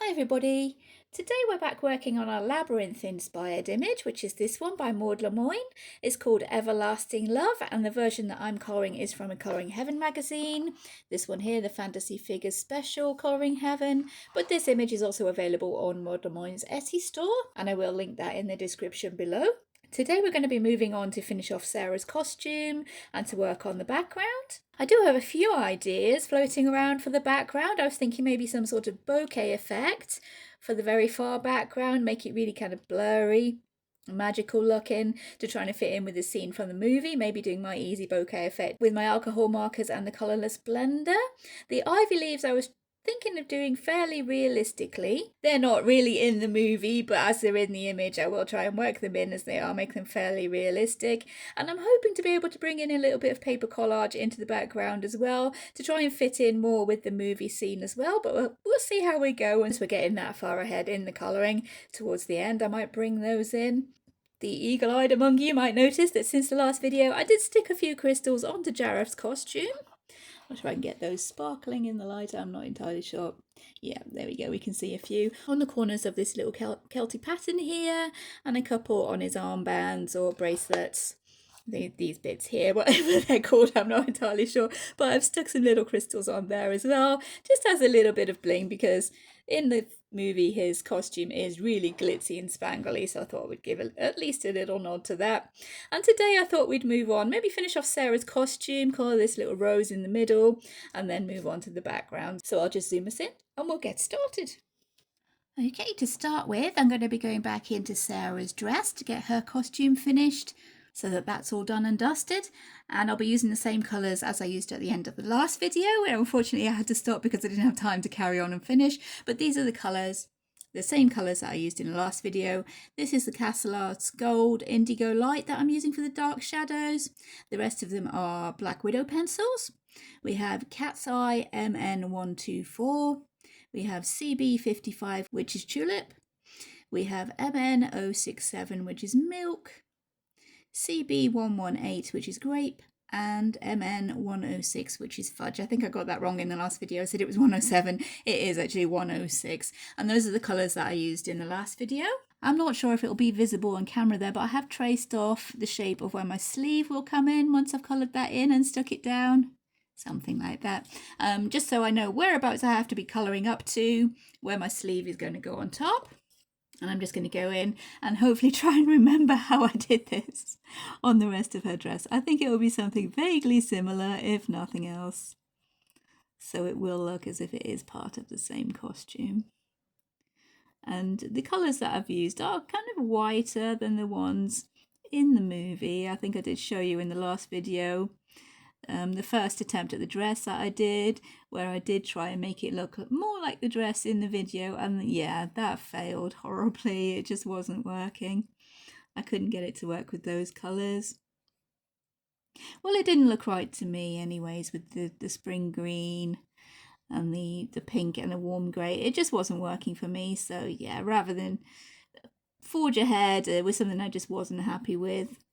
Hi everybody! Today we're back working on our Labyrinth inspired image, which is this one by Lamoine. It's called Everlasting Love, and the version that I'm colouring is from a Colouring Heaven magazine. This one here, the Fantasy Figures Special Colouring Heaven, but this image is also available on Lamoine's Etsy store, and I will link that in the description below. Today we're going to be moving on to finish off Sarah's costume and to work on the background. I do have a few ideas floating around for the background. I was thinking maybe some sort of bokeh effect for the very far background, make it really kind of blurry, magical looking, to trying to fit in with the scene from the movie, maybe doing my easy bokeh effect with my alcohol markers and the Colourless Blender. The ivy leaves I was thinking of doing fairly realistically. They're not really in the movie, but as they're in the image, I will try and work them in as they are, make them fairly realistic. And I'm hoping to be able to bring in a little bit of paper collage into the background as well, to try and fit in more with the movie scene as well. But we'll see how we go once we're getting that far ahead in the colouring. Towards the end, I might bring those in. The eagle-eyed among you might notice that since the last video, I did stick a few crystals onto Jareth's costume. I'll try and get those sparkling in the light. I'm not entirely sure. Yeah, there we go. We can see a few on the corners of this little Celtic pattern here, and a couple on his armbands or bracelets. These bits here, whatever they're called, I'm not entirely sure. But I've stuck some little crystals on there as well, just as a little bit of bling, because in the movie his costume is really glitzy and spangly, so I thought we'd give at least a little nod to that. And today I thought we'd move on, maybe finish off Sarah's costume, colour this little rose in the middle, and then move on to the background. So I'll just zoom us in and we'll get started. Okay, to start with, I'm going to be going back into Sarah's dress to get her costume finished, so that's all done and dusted. And I'll be using the same colours as I used at the end of the last video, where unfortunately I had to stop because I didn't have time to carry on and finish. But these are the colours, the same colours that I used in the last video. This is the Castle Arts Gold Indigo Light that I'm using for the dark shadows. The rest of them are Black Widow pencils. We have Cat's Eye MN124. We have CB55, which is Tulip. We have MN067, which is Milk. CB118, which is Grape, and MN106, which is Fudge. I think I got that wrong in the last video. I said it was 107. It is actually 106. And those are the colours that I used in the last video. I'm not sure if it'll be visible on camera there, but I have traced off the shape of where my sleeve will come in once I've coloured that in and stuck it down. Something like that. Just so I know whereabouts I have to be colouring up to, where my sleeve is going to go on top. And I'm just going to go in and hopefully try and remember how I did this on the rest of her dress. I think it will be something vaguely similar, if nothing else. So it will look as if it is part of the same costume. And the colours that I've used are kind of whiter than the ones in the movie. I think I did show you in the last video. The first attempt at the dress that I did, where I did try and make it look more like the dress in the video, and yeah, that failed horribly. It just wasn't working. I couldn't get it to work with those colours. Well, it didn't look right to me anyways, with the spring green and the pink and the warm grey. It just wasn't working for me. So yeah, rather than forge ahead with something I just wasn't happy with,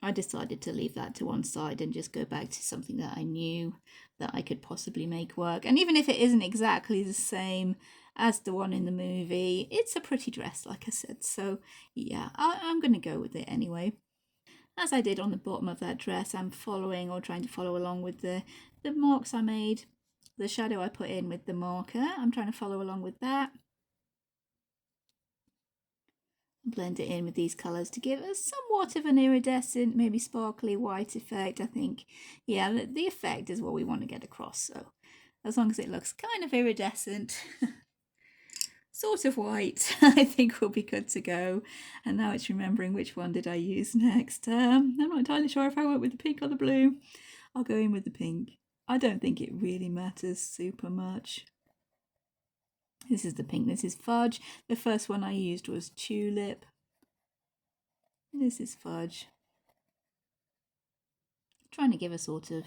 I decided to leave that to one side and just go back to something that I knew that I could possibly make work. And even if it isn't exactly the same as the one in the movie, it's a pretty dress, like I said. So yeah, I'm going to go with it anyway. As I did on the bottom of that dress, I'm following or trying to follow along with the marks I made, the shadow I put in with the marker. I'm trying to follow along with that. Blend it in with these colours to give us somewhat of an iridescent, maybe sparkly white effect. I think, yeah, the effect is what we want to get across. So as long as it looks kind of iridescent, sort of white, I think we'll be good to go. And now it's remembering which one did I use next. I'm not entirely sure if I went with the pink or the blue. I'll go in with the pink. I don't think it really matters super much. This is the pink, this is Fudge. The first one I used was Tulip. This is Fudge. Trying to give a sort of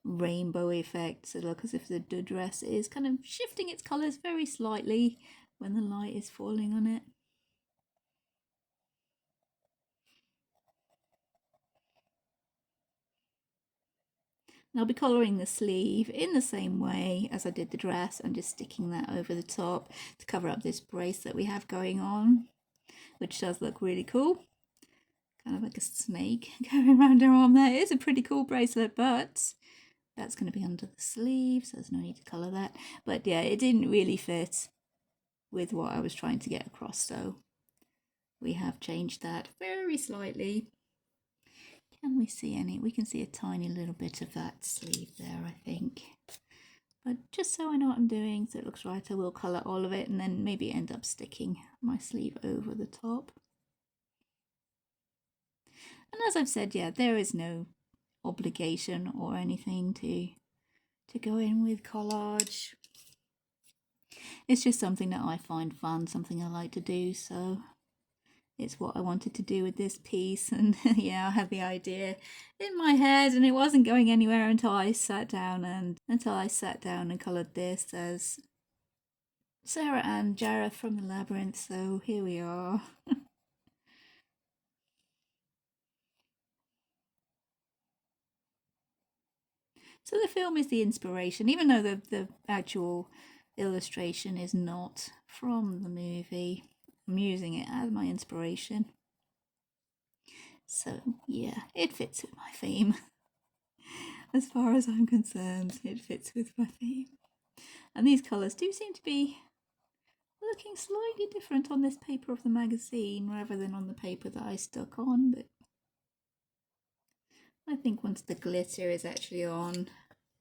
rainbow effect, so look as if the dress is kind of shifting its colours very slightly when the light is falling on it. I'll be colouring the sleeve in the same way as I did the dress and just sticking that over the top to cover up this brace that we have going on, which does look really cool. Kind of like a snake going around her arm there. It is a pretty cool bracelet, but that's going to be under the sleeve, so there's no need to colour that. But yeah, it didn't really fit with what I was trying to get across, so we have changed that very slightly. Can we see any? We can see a tiny little bit of that sleeve there, I think. But just so I know what I'm doing, so it looks right, I will colour all of it and then maybe end up sticking my sleeve over the top. And as I've said, yeah, there is no obligation or anything to go in with collage. It's just something that I find fun, something I like to do, so it's what I wanted to do with this piece. And yeah, I had the idea in my head and it wasn't going anywhere until I sat down and coloured this as Sarah and Jareth from the Labyrinth, so here we are. So the film is the inspiration, even though the actual illustration is not from the movie. I'm using it as my inspiration. So yeah, it fits with my theme. As far as I'm concerned, it fits with my theme. And these colours do seem to be looking slightly different on this paper of the magazine rather than on the paper that I stuck on, but I think once the glitter is actually on,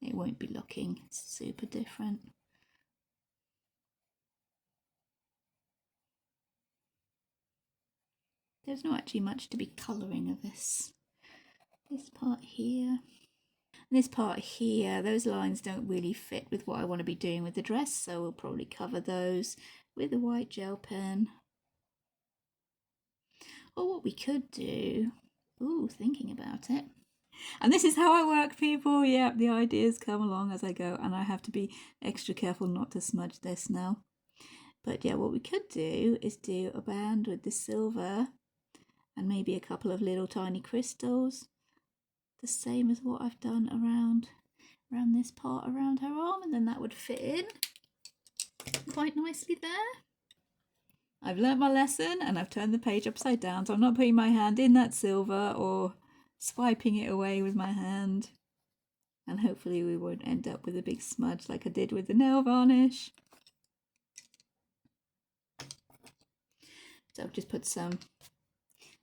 it won't be looking super different. There's not actually much to be colouring of this part here. And this part here, those lines don't really fit with what I want to be doing with the dress, so we'll probably cover those with a white gel pen. Or what we could do, thinking about it. And this is how I work, people. Yeah, the ideas come along as I go, and I have to be extra careful not to smudge this now. But yeah, what we could do is do a band with the silver and maybe a couple of little tiny crystals, the same as what I've done around this part around her arm, and then that would fit in quite nicely there. I've learnt my lesson and I've turned the page upside down, so I'm not putting my hand in that silver or swiping it away with my hand. And hopefully we won't end up with a big smudge like I did with the nail varnish. So I've just put some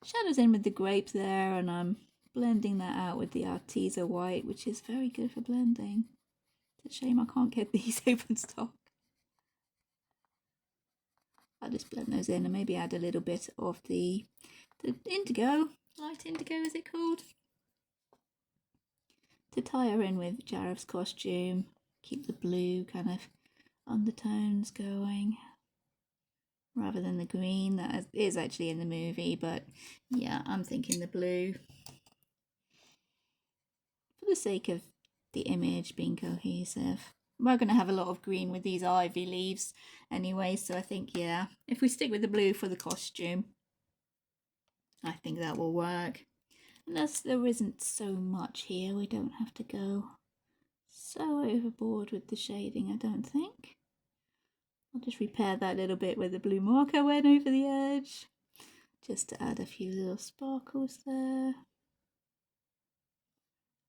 shadows in with the grape there, and I'm blending that out with the Arteza white, which is very good for blending. It's a shame I can't get these open stock. I'll just blend those in and maybe add a little bit of the indigo, light indigo is it called? To tie her in with Jareth's costume, keep the blue kind of undertones going, rather than the green that is actually in the movie, but yeah, I'm thinking the blue for the sake of the image being cohesive. We're going to have a lot of green with these ivy leaves anyway, so I think, yeah, if we stick with the blue for the costume, I think that will work. Unless there isn't so much here, we don't have to go so overboard with the shading, I don't think. I'll just repair that little bit where the blue marker went over the edge, just to add a few little sparkles there.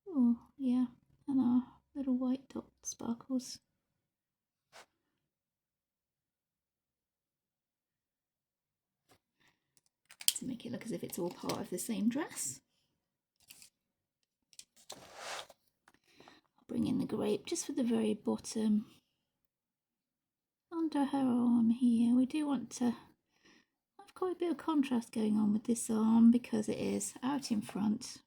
Oh, yeah, and our little white dot sparkles. To make it look as if it's all part of the same dress. I'll bring in the grape just for the very bottom. Under her arm here, we do want to have quite a bit of contrast going on with this arm because it is out in front.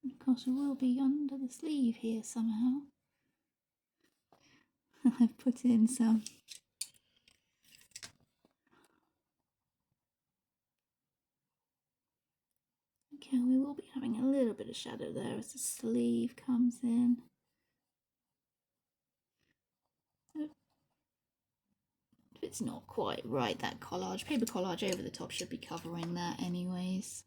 And of course it will be under the sleeve here somehow. I've put in some okay, we will be having a little bit of shadow there as the sleeve comes in. it's not quite right, that collage. Paper collage over the top should be covering that anyways.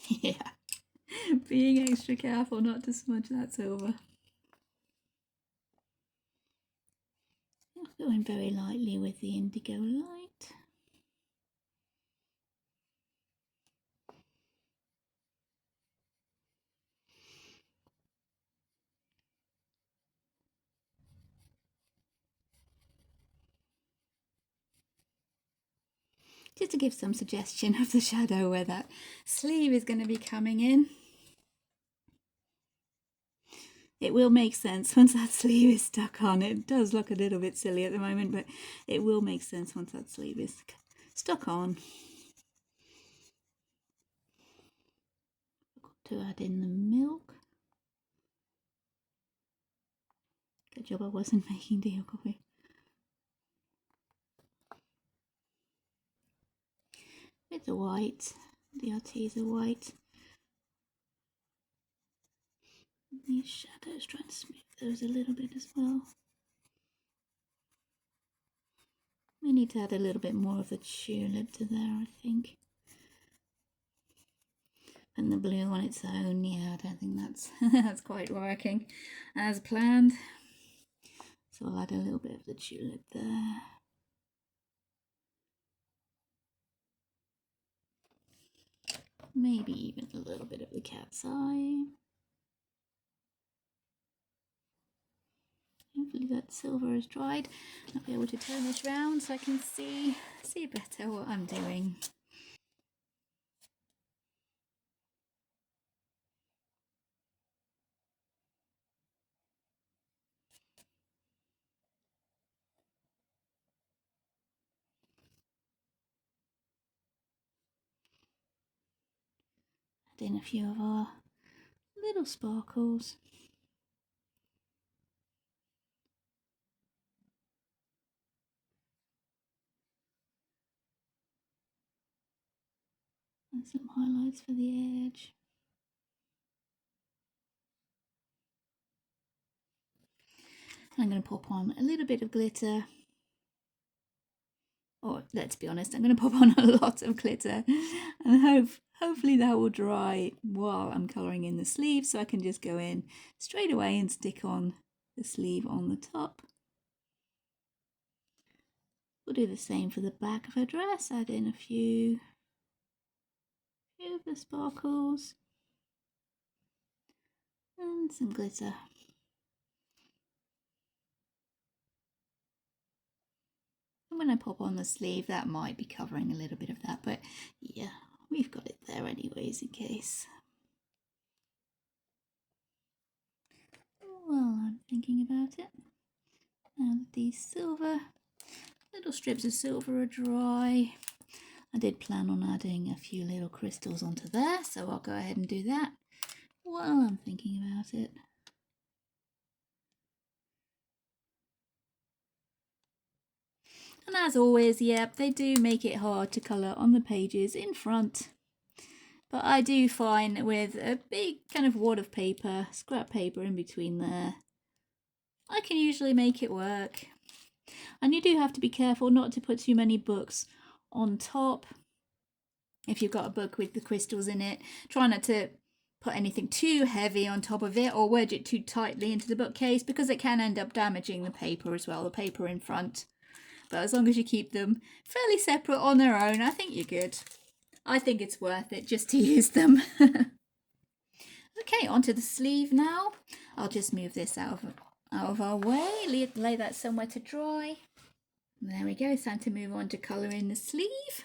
Yeah, being extra careful not to smudge that silver. Going very lightly with the Indigo Light. Just to give some suggestion of the shadow where that sleeve is going to be coming in. It will make sense once that sleeve is stuck on. It does look a little bit silly at the moment, but it will make sense once that sleeve is stuck on. To add in the milk. Good job I wasn't making tea or coffee. With the white, the Arteza white. These shadows, trying to smooth those a little bit as well. We need to add a little bit more of the tulip to there, I think. And the blue on its own, yeah, I don't think that's quite working as planned. So I'll add a little bit of the tulip there. Maybe even a little bit of the cat's eye. Hopefully that silver is dried. I'll be able to turn this round so I can see better what I'm doing. Add in a few of our little sparkles. And some highlights for the edge. I'm going to pop on a little bit of glitter. Or let's be honest, I'm going to pop on a lot of glitter and hopefully that will dry while I'm colouring in the sleeve, so I can just go in straight away and stick on the sleeve on the top. We'll do the same for the back of her dress, add in a few of the sparkles and some glitter. And when I pop on the sleeve, that might be covering a little bit of that, but yeah, we've got it there anyways in case. Well, I'm thinking about it. Now that these little strips of silver are dry, I did plan on adding a few little crystals onto there, so I'll go ahead and do that while I'm thinking about it. And as always, yep, they do make it hard to colour on the pages in front. But I do find with a big kind of wad of paper, scrap paper in between there, I can usually make it work. And you do have to be careful not to put too many books on top. If you've got a book with the crystals in it, try not to put anything too heavy on top of it or wedge it too tightly into the bookcase, because it can end up damaging the paper as well, the paper in front. But as long as you keep them fairly separate on their own, I think you're good. I think it's worth it just to use them. Okay, onto the sleeve now. I'll just move this out of our way, lay that somewhere to dry. There we go, it's time to move on to colouring the sleeve.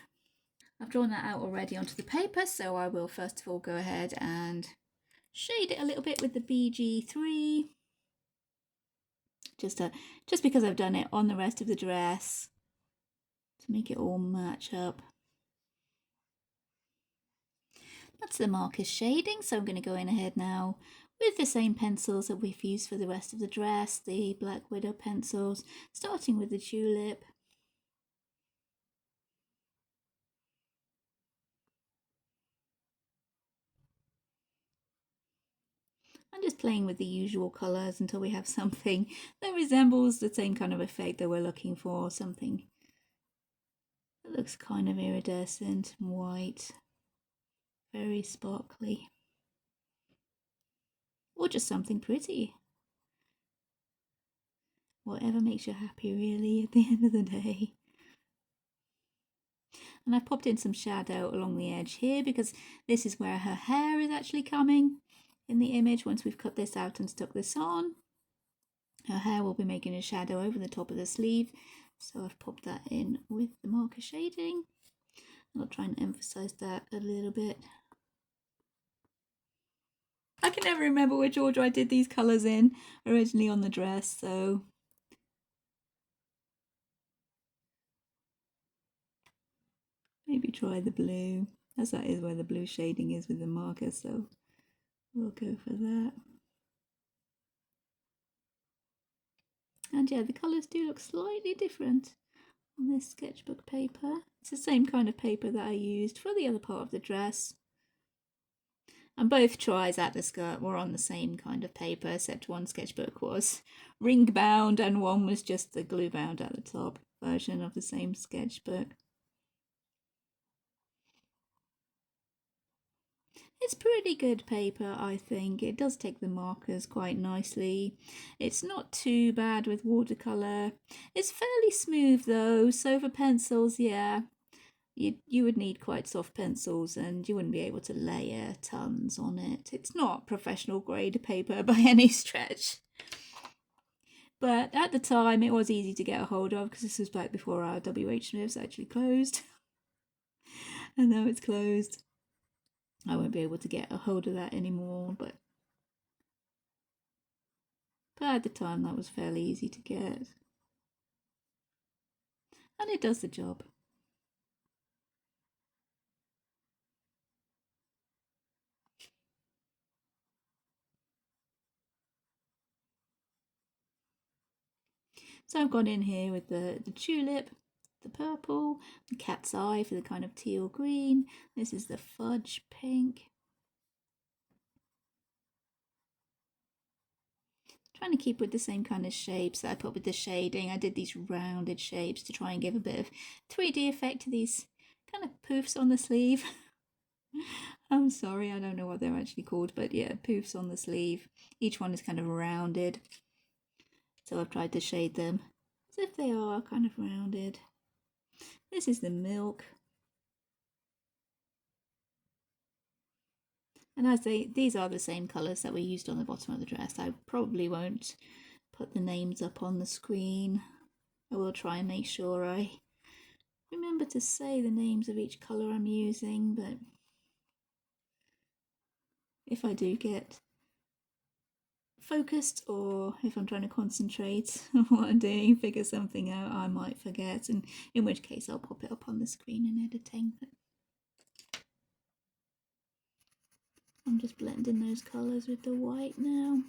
I've drawn that out already onto the paper, so I will first of all go ahead and shade it a little bit with the BG3. Just because I've done it on the rest of the dress to make it all match up. That's the Markers shading, so I'm going to go in ahead now with the same pencils that we've used for the rest of the dress, the Black Widow pencils, starting with the Tulip. I'm just playing with the usual colours until we have something that resembles the same kind of effect that we're looking for. Something that looks kind of iridescent, white, very sparkly. Or just something pretty. Whatever makes you happy, really, at the end of the day. And I popped in some shadow along the edge here because this is where her hair is actually coming in the image. Once we've cut this out and stuck this on, her hair will be making a shadow over the top of the sleeve. So I've popped that in with the marker shading. I'll try and emphasize that a little bit. I can never remember which order I did these colours in originally on the dress, so maybe try the blue, as that is where the blue shading is with the marker, so we'll go for that. And yeah, the colours do look slightly different on this sketchbook paper. It's the same kind of paper that I used for the other part of the dress. And both tries at the skirt were on the same kind of paper, except one sketchbook was ring bound and one was just the glue bound at the top version of the same sketchbook. It's pretty good paper, I think. It does take the markers quite nicely. It's not too bad with watercolour. It's fairly smooth though, so for pencils, yeah, you would need quite soft pencils and you wouldn't be able to layer tons on it. It's not professional grade paper by any stretch. But at the time it was easy to get a hold of because this was back before our WH Smiths actually closed. And now it's closed. I won't be able to get a hold of that anymore, but at the time that was fairly easy to get. And it does the job. So I've gone in here with the tulip, the purple, the cat's eye for the kind of teal green. This is the fudge pink. Trying to keep with the same kind of shapes that I put with the shading. I did these rounded shapes to try and give a bit of 3D effect to these kind of poofs on the sleeve. I'm sorry, I don't know what they're actually called, but yeah, poofs on the sleeve. Each one is kind of rounded. So I've tried to shade them as if they are kind of rounded. This is the milk. And as these are the same colours that we used on the bottom of the dress. I probably won't put the names up on the screen. I will try and make sure I remember to say the names of each colour I'm using, but if I do get focused or if I'm trying to concentrate on what I'm doing, figure something out, I might forget, and in which case I'll pop it up on the screen in editing. But I'm just blending those colours with the white now.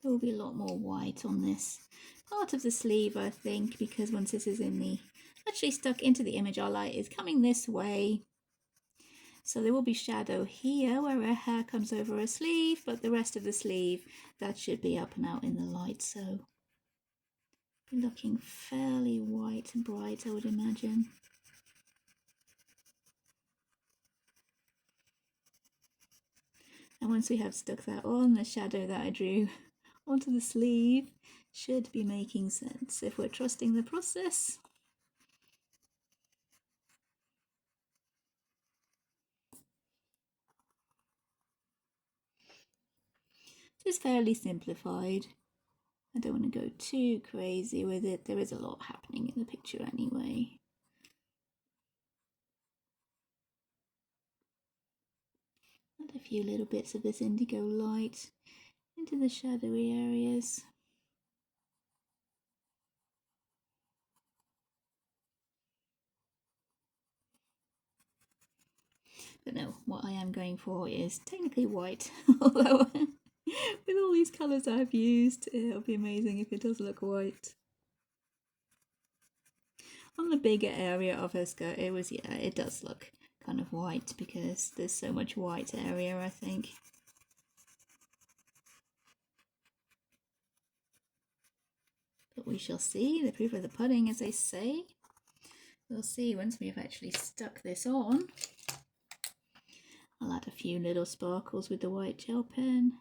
There will be a lot more white on this part of the sleeve, I think, because once this is in the actually stuck into the image, our light is coming this way. So there will be shadow here where her hair comes over her sleeve, but the rest of the sleeve, that should be up and out in the light, so be looking fairly white and bright, I would imagine. And once we have stuck that on, the shadow that I drew onto the sleeve should be making sense if we're trusting the process. It's fairly simplified. I don't want to go too crazy with it. There is a lot happening in the picture anyway. Add a few little bits of this indigo light into the shadowy areas. But no, what I am going for is technically white, although with all these colours I've used, it'll be amazing if it does look white. On the bigger area of her skirt, it does look kind of white because there's so much white area, I think. we shall see. The proof of the pudding, as they say. We'll see once we've actually stuck this on. I'll add a few little sparkles with the white gel pen.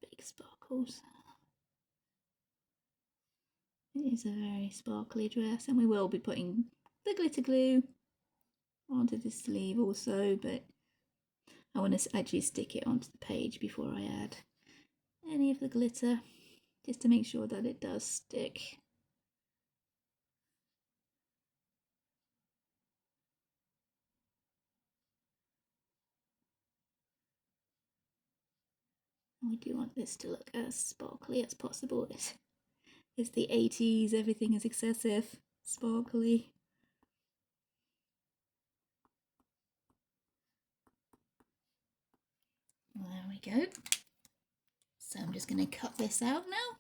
Big sparkles. It is a very sparkly dress, and we will be putting the glitter glue onto the sleeve also, but I want to actually stick it onto the page before I add any of the glitter, just to make sure that it does stick. We do want this to look as sparkly as possible. It's the 80s, everything is excessive, sparkly. There we go. So I'm just going to cut this out now.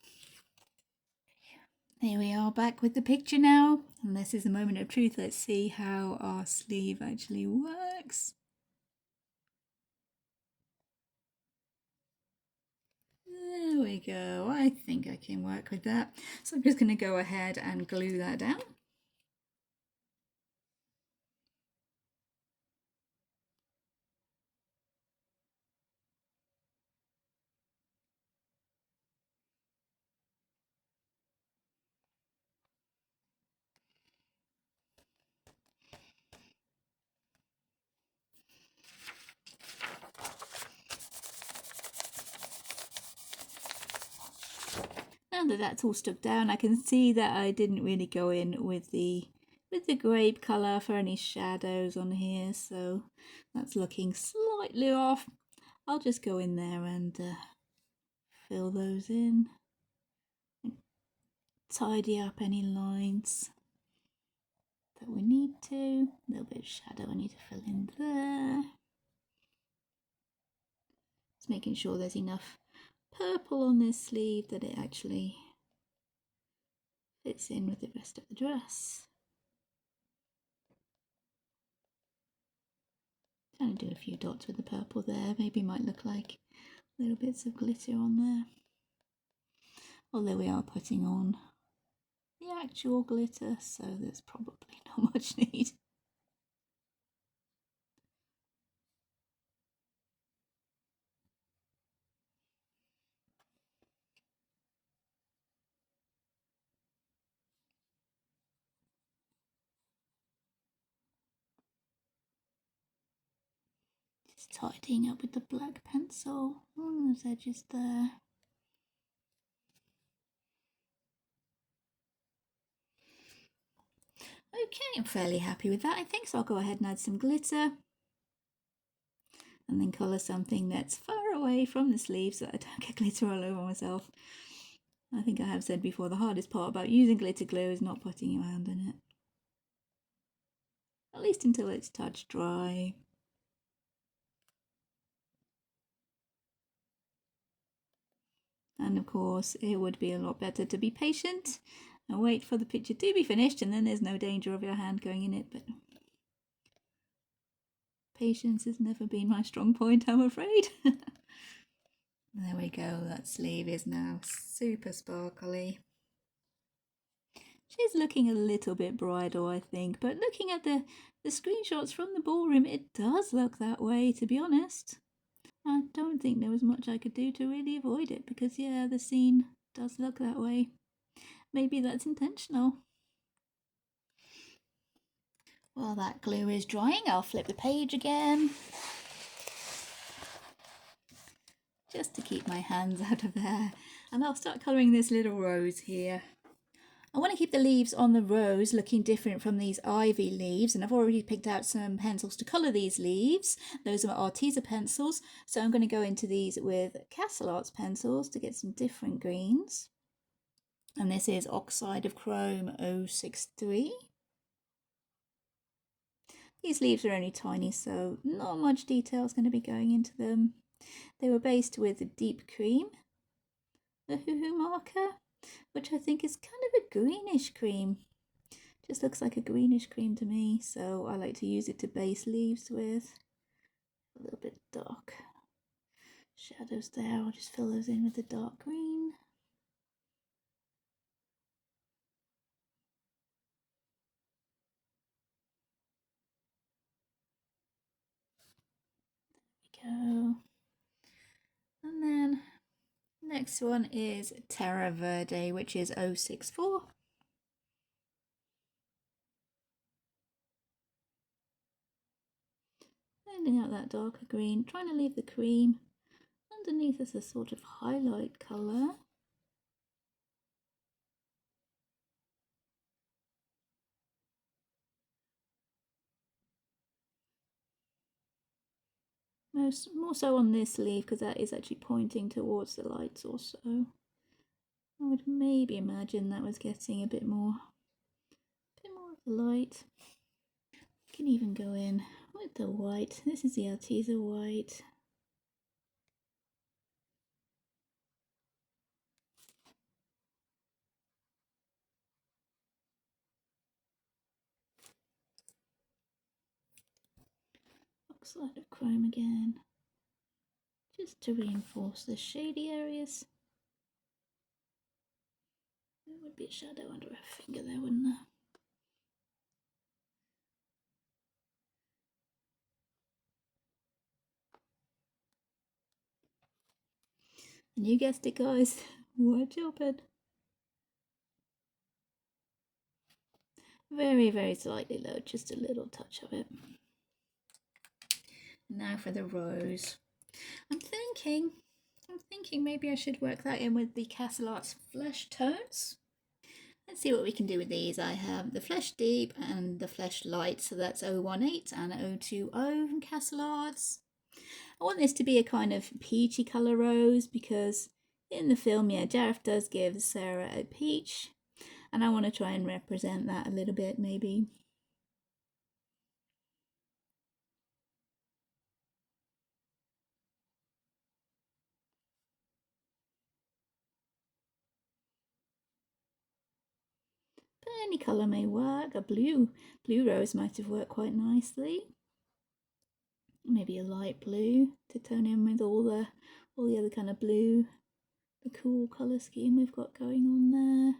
Here we are back with the picture now, and this is the moment of truth. Let's see how our sleeve actually works. There we go. I think I can work with that. So I'm just going to go ahead and glue that down. Now that that's all stuck down, I can see that I didn't really go in with the grape colour for any shadows on here, so that's looking slightly off. I'll just go in there and fill those in, tidy up any lines that we need to. A little bit of shadow I need to fill in there. Just making sure there's enough purple on this sleeve that it actually fits in with the rest of the dress. Trying to do a few dots with the purple there, maybe might look like little bits of glitter on there. Although we are putting on the actual glitter, so there's probably not much need. Just tidying up with the black pencil on those edges there. Okay, I'm fairly happy with that, I think, so I'll go ahead and add some glitter. And then colour something that's far away from the sleeve so that I don't get glitter all over myself. I think I have said before, the hardest part about using glitter glue is not putting your hand in it. At least until it's touch dry. And of course, it would be a lot better to be patient and wait for the picture to be finished, and then there's no danger of your hand going in it, but patience has never been my strong point, I'm afraid. There we go, that sleeve is now super sparkly. She's looking a little bit bridal, I think, but looking at the screenshots from the ballroom, it does look that way, to be honest. I don't think there was much I could do to really avoid it, because yeah, the scene does look that way. Maybe that's intentional. While that glue is drying, I'll flip the page again, just to keep my hands out of there, and I'll start colouring this little rose here. I want to keep the leaves on the rose looking different from these ivy leaves, and I've already picked out some pencils to colour these leaves. Those are Arteza pencils, so I'm going to go into these with Castle Arts pencils to get some different greens. And this is Oxide of Chrome 063. These leaves are only tiny, so not much detail is going to be going into them. They were based with Deep Cream, the Ohuhu Marker, which I think is kind of a greenish cream. Just looks like a greenish cream to me, so I like to use it to base leaves with. A little bit dark shadows there, I'll just fill those in with the dark green. Next one is Terre Verde, which is 064. Blending out that darker green, trying to leave the cream underneath as a sort of highlight colour. More so on this leaf because that is actually pointing towards the lights also. I would maybe imagine that was getting a bit more of the light. You can even go in with the white. This is the Arteza white. Oxide of Chrome again, just to reinforce the shady areas. There would be a shadow under her finger there, wouldn't there? And you guessed it, guys, white open. Very, very slightly low, just a little touch of it. Now for the rose. I'm thinking maybe I should work that in with the Castle Arts Flesh tones. Let's see what we can do with these. I have the Flesh Deep and the Flesh Light, so that's 018 and 020 from Castle Arts. I want this to be a kind of peachy colour rose because in the film, yeah, Jareth does give Sarah a peach, and I want to try and represent that a little bit maybe. But any colour may work. A blue rose might have worked quite nicely. Maybe a light blue to tone in with all the other kind of blue, the cool colour scheme we've got going on there.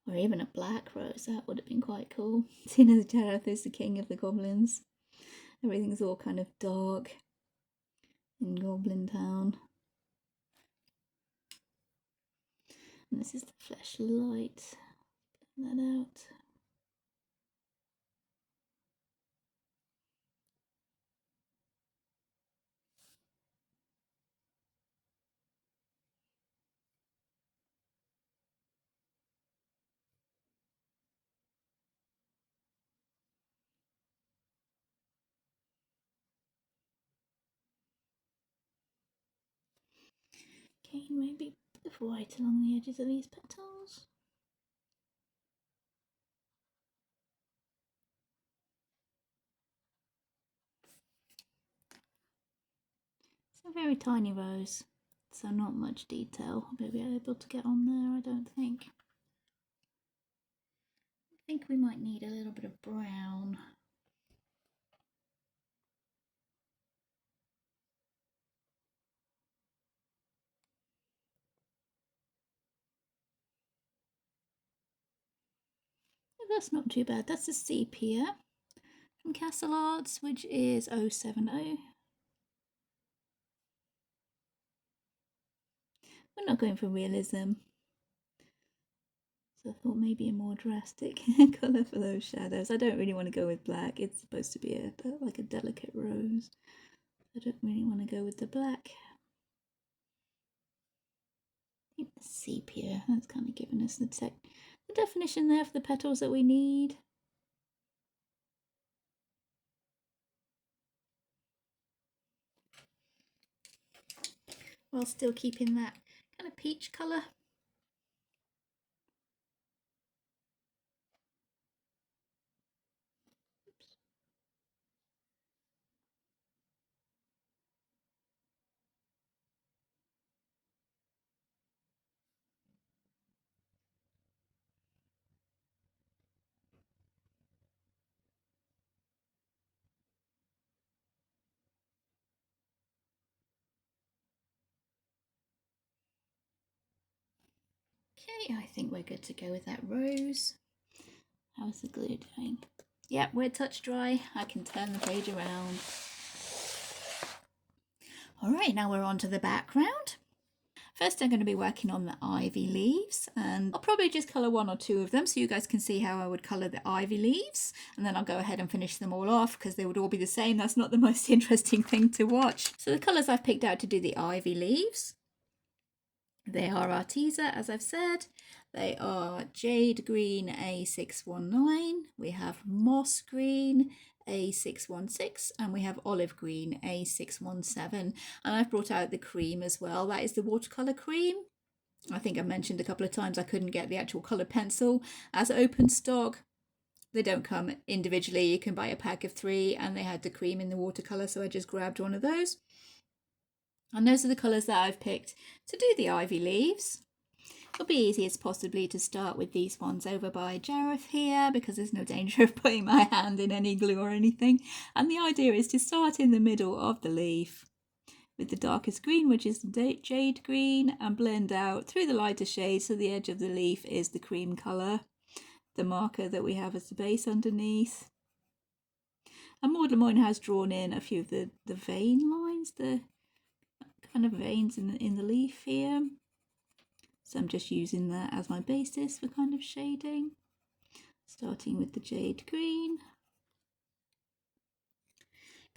Or even a black rose, that would have been quite cool. Seeing as Jareth is the king of the goblins. Everything's all kind of dark in Goblin Town. And this is the Flesh Light. Blend that out. Okay, maybe a bit of white along the edges of these petals. It's a very tiny rose, so not much detail I'll be able to get on there, I don't think. I think we might need a little bit of brown. That's not too bad. That's a Sepia from Castle Arts, which is 070. We're not going for realism, so I thought maybe a more drastic colour for those shadows. I don't really want to go with black. It's supposed to be like a delicate rose. I don't really want to go with the black. I think the sepia, that's kind of giving us the definition there for the petals that we need. While still keeping that kind of peach colour. Okay, I think we're good to go with that rose. How's the glue doing? Yep, we're touch dry. I can turn the page around. Alright, now we're on to the background. First I'm going to be working on the ivy leaves, and I'll probably just colour one or two of them so you guys can see how I would colour the ivy leaves, and then I'll go ahead and finish them all off because they would all be the same. That's not the most interesting thing to watch. So the colours I've picked out to do the ivy leaves, they are Arteza, as I've said. They are Jade Green A619, we have Moss Green A616, and we have Olive Green A617. And I've brought out the cream as well. That is the watercolour cream. I think I mentioned a couple of times I couldn't get the actual colour pencil as open stock. They don't come individually. You can buy a pack of 3, and they had the cream in the watercolour, so I just grabbed one of those. And those are the colours that I've picked to do the ivy leaves. It'll be easiest possibly to start with these ones over by Jareth here, because there's no danger of putting my hand in any glue or anything. And the idea is to start in the middle of the leaf with the darkest green, which is the jade green, and blend out through the lighter shades so the edge of the leaf is the cream colour, the marker that we have as the base underneath. And Maud Lamoine has drawn in a few of the vein lines, the kind of veins in the leaf here. So I'm just using that as my basis for kind of shading. Starting with the jade green.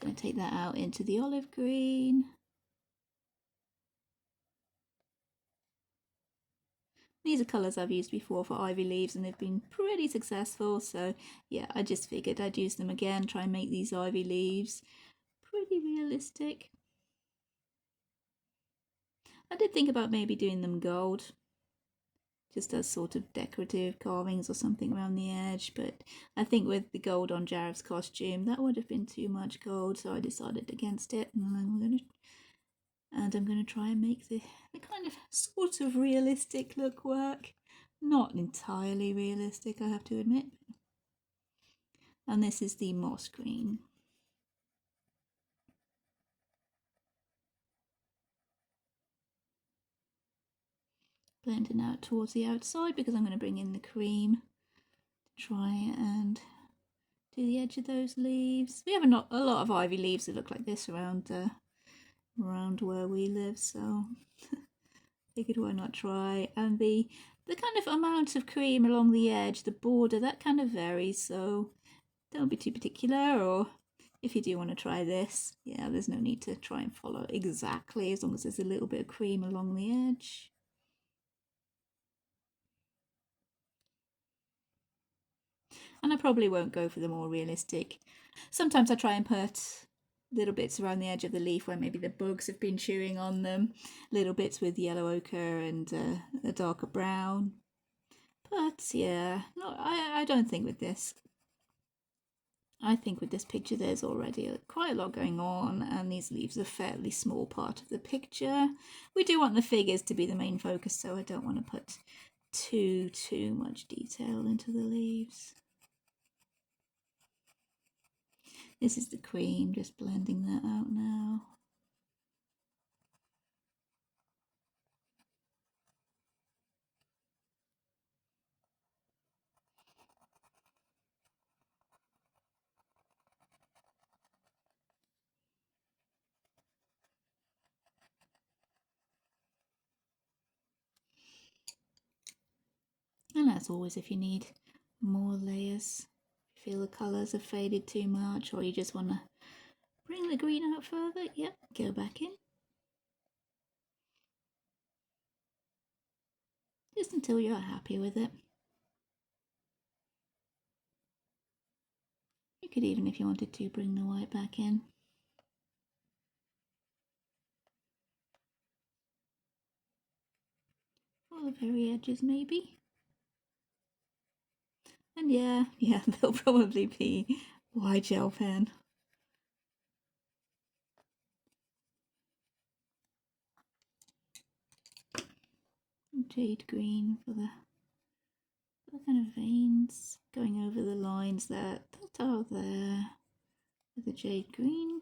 Going to take that out into the olive green. These are colours I've used before for ivy leaves and they've been pretty successful. So yeah, I just figured I'd use them again, try and make these ivy leaves pretty realistic. I did think about maybe doing them gold, just as sort of decorative carvings or something around the edge, but I think with the gold on Jareth's costume that would have been too much gold, so I decided against it. And I'm going to try and make the kind of sort of realistic look work. Not entirely realistic, I have to admit. And this is the moss green. Blending out towards the outside because I'm going to bring in the cream to try and do the edge of those leaves. We have a lot of ivy leaves that look like this around where we live, so figured why not try. And the kind of amount of cream along the edge, the border, that kind of varies, so don't be too particular. Or if you do want to try this, yeah, there's no need to try and follow exactly, as long as there's a little bit of cream along the edge. And I probably won't go for the more realistic. Sometimes I try and put little bits around the edge of the leaf where maybe the bugs have been chewing on them, little bits with yellow ochre and a darker brown. But yeah, no, I don't think with this. I think with this picture there's already quite a lot going on, and these leaves are a fairly small part of the picture. We do want the figures to be the main focus, so I don't want to put too much detail into the leaves. This is the cream, just blending that out now. And as always, if you need more layers, feel the colours have faded too much, or you just want to bring the green out further, yep, go back in. Just until you're happy with it. You could even, if you wanted to, bring the white back in. Or the very edges maybe. And yeah, they'll probably be white gel pen. Jade green for the kind of veins, going over the lines that are there with the jade green.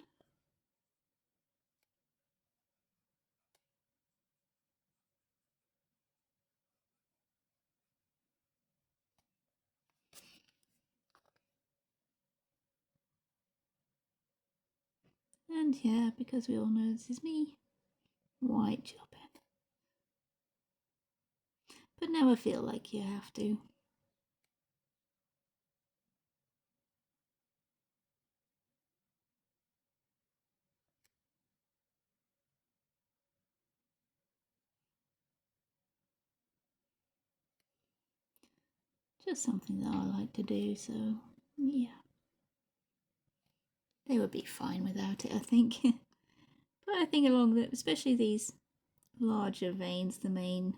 And yeah, because we all know this is me, white gel pen. But never feel like you have to. Just something that I like to do, so yeah. They would be fine without it, I think. But I think along the, especially these larger veins, the main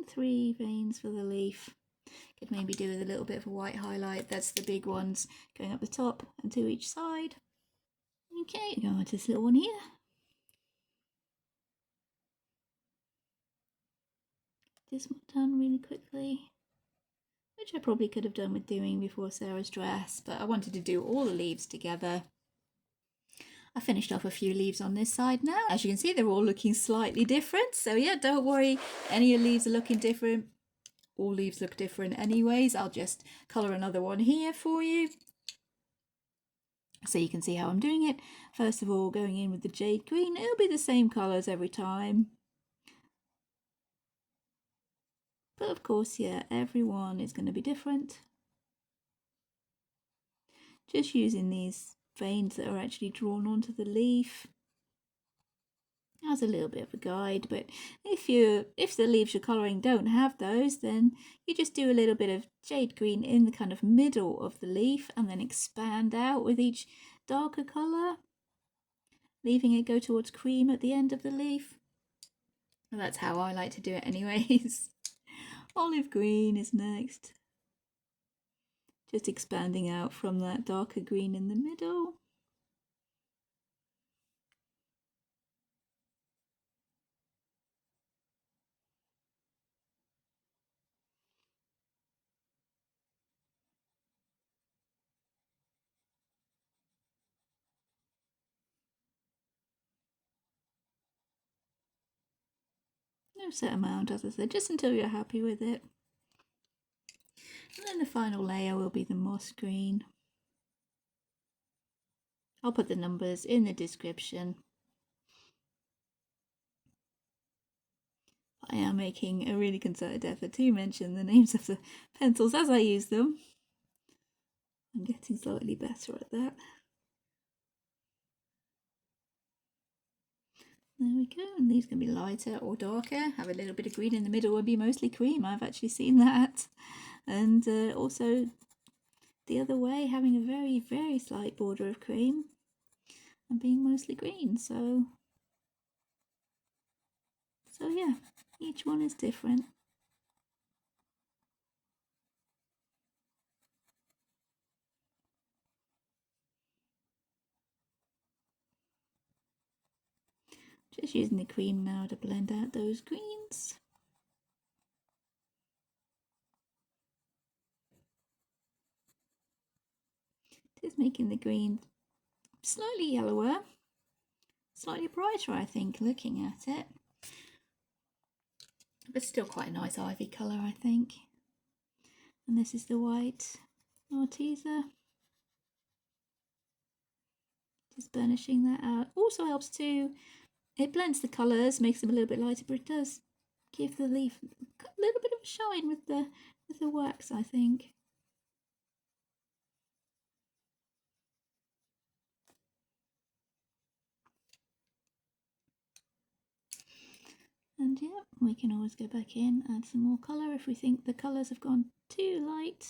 3 veins for the leaf, could maybe do with a little bit of a white highlight. That's the big ones going up the top and to each side. Okay, go on to this little one here. This one done really quickly, which I probably could have done with doing before Sarah's dress, but I wanted to do all the leaves together. I finished off a few leaves on this side now. As you can see, they're all looking slightly different. So yeah, don't worry, any of the leaves are looking different. All leaves look different anyways. I'll just colour another one here for you, so you can see how I'm doing it. First of all, going in with the jade green. It'll be the same colours every time. But of course, yeah, every one is going to be different. Just using these veins that are actually drawn onto the leaf as a little bit of a guide. But if the leaves you're colouring don't have those, then you just do a little bit of jade green in the kind of middle of the leaf and then expand out with each darker colour, leaving it go towards cream at the end of the leaf. And that's how I like to do it anyways. Olive green is next. Just expanding out from that darker green in the middle. No set amount, as I said, just until you're happy with it. And then the final layer will be the moss green. I'll put the numbers in the description. I am making a really concerted effort to mention the names of the pencils as I use them. I'm getting slightly better at that. There we go, and these can be lighter or darker. Have a little bit of green in the middle would be mostly cream. I've actually seen that. And also the other way, having a very, very slight border of cream and being mostly green. So yeah, each one is different. Just using the cream now to blend out those greens. Just making the green slightly yellower, slightly brighter, I think, looking at it. But still quite a nice ivy colour, I think. And this is the white Arteza. Just burnishing that out. Also helps to, it blends the colours, makes them a little bit lighter, but it does give the leaf a little bit of a shine with the wax, I think. And yeah, we can always go back in, add some more colour if we think the colours have gone too light.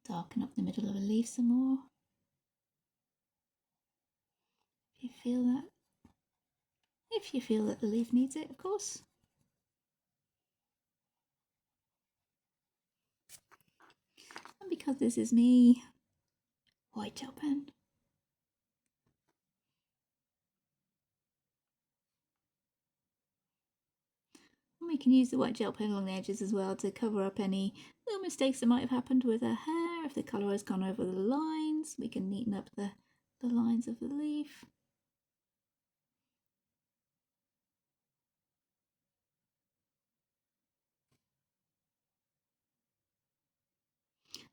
Darken up the middle of a leaf some more. If you feel that the leaf needs it, of course. And because this is me, white gel pen. And we can use the white gel pen along the edges as well to cover up any little mistakes that might have happened with her hair. If the colour has gone over the lines, we can neaten up the lines of the leaf.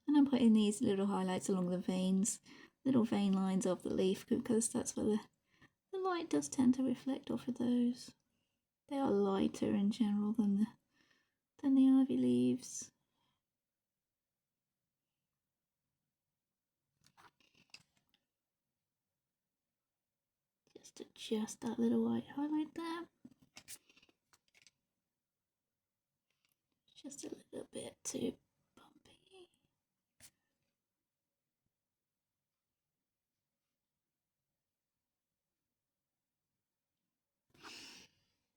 And I'm putting these little highlights along the veins, little vein lines of the leaf, because that's where the light does tend to reflect off of those. They are lighter in general than the ivy leaves. Just adjust that little white highlight there. Just a little bit too bumpy.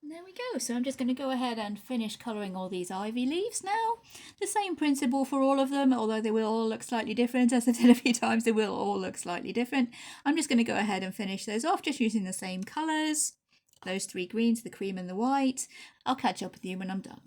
And there we go. So I'm just going to go ahead and finish colouring all these ivy leaves now. The same principle for all of them, although they will all look slightly different. As I've said a few times, they will all look slightly different. I'm just going to go ahead and finish those off, just using the same colours. Those three greens, the cream and the white. I'll catch up with you when I'm done.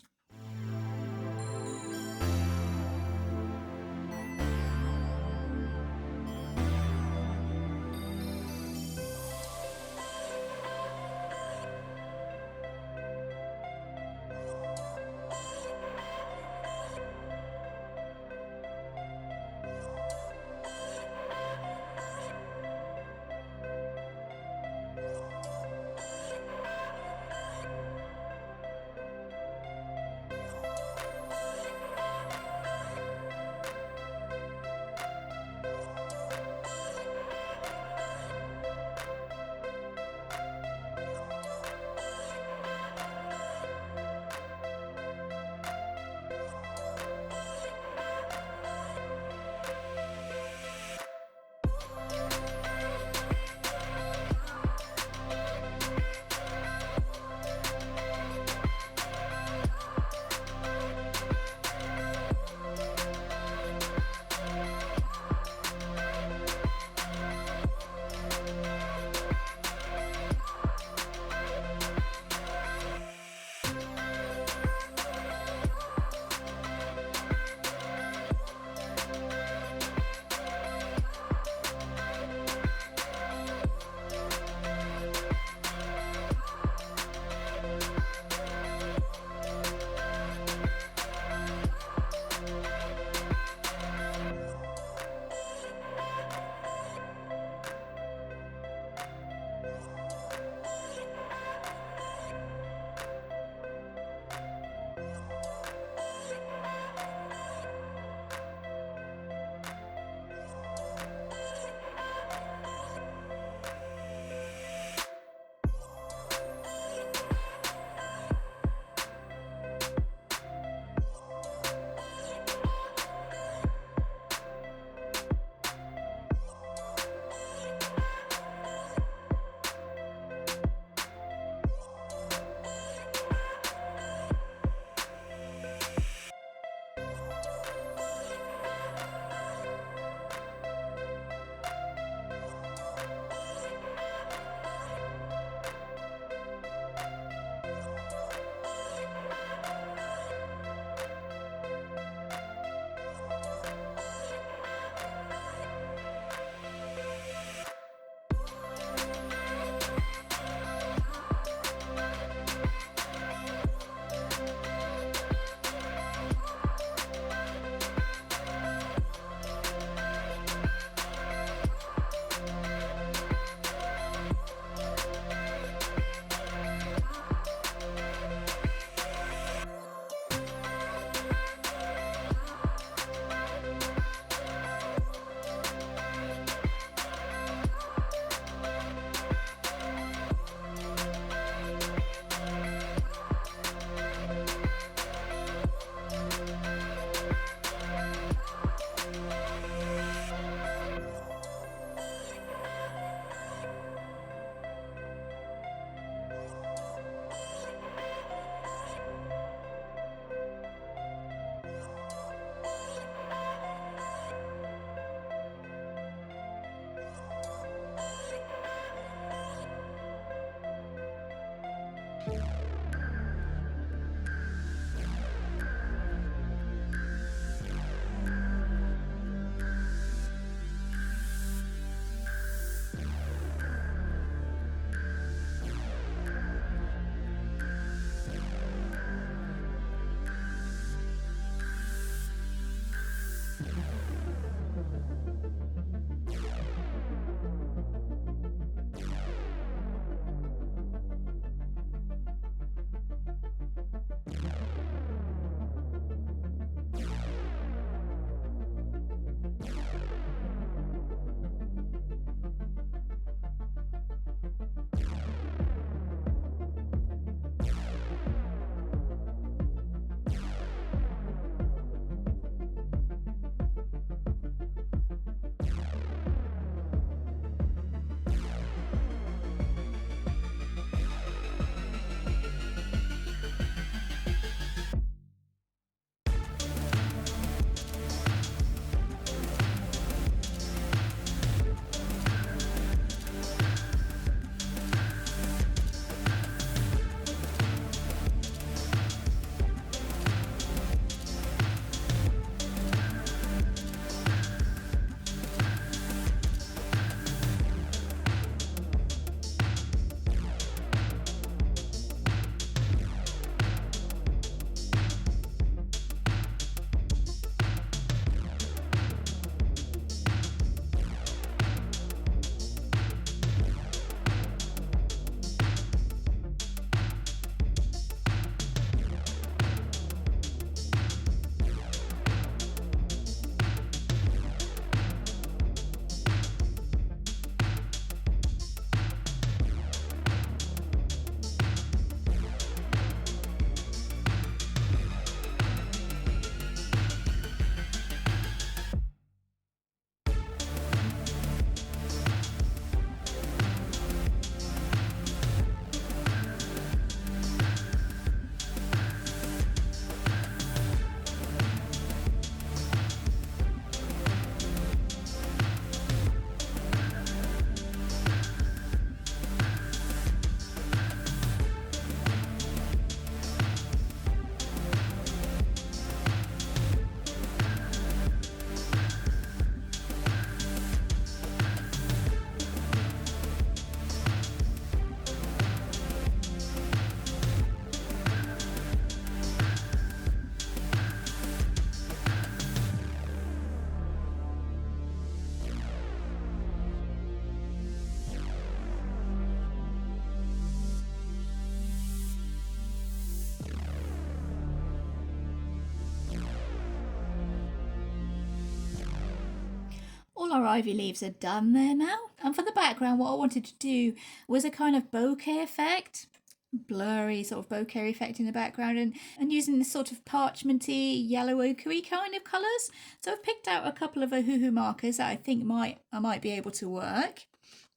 our ivy leaves are done there now. And for the background, what I wanted to do was a kind of bokeh effect, blurry sort of bokeh effect in the background, and using this sort of parchmenty, yellow ochre kind of colours. So I've picked out a couple of Ohuhu markers that I think I might be able to work